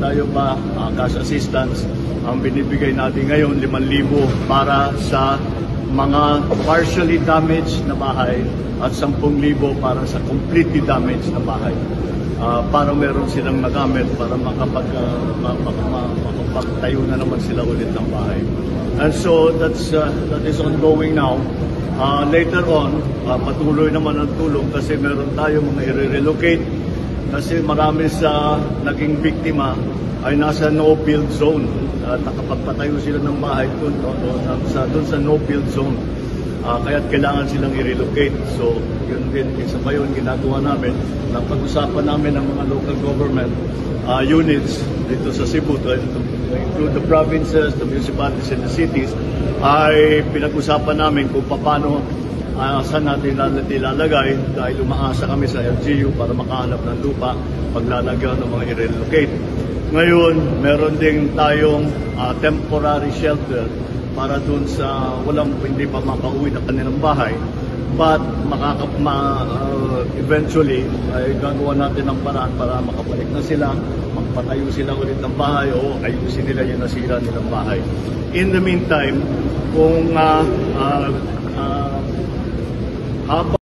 tayo pa cash assistance. Ang binibigay natin ngayon, 5,000 para sa mga partially damaged na bahay at 10,000 para sa completely damaged na bahay. Para meron silang nagamit para makapagtayo na naman sila ulit ng bahay. And so that is ongoing now. Later on, patuloy naman ang tulong kasi meron tayo mga i-relocate kasi marami sa naging biktima ay nasa no-build zone. Nakapagpatayo sila ng bahay doon sa no-build zone. Kaya't kailangan silang i-relocate. So, yun din, isa pa yun, ginagawa namin. Napag-usapan namin ng mga local government units dito sa Cebu, to include the provinces, the municipalities, and the cities, ay pinag-usapan namin kung paano saan natin ilalagay dahil umaasa kami sa LGU para makahanap ng lupa paglalagyan ng mga i-relocate. Ngayon, meron din tayong temporary shelter para dun sa hindi pa makauwi na kanilang bahay. But eventually, ay gagawa natin ng paraan para makabalik na sila, magpatayo sila ulit ng bahay o ayusin nila yung nasira nilang bahay. In the meantime, kung habang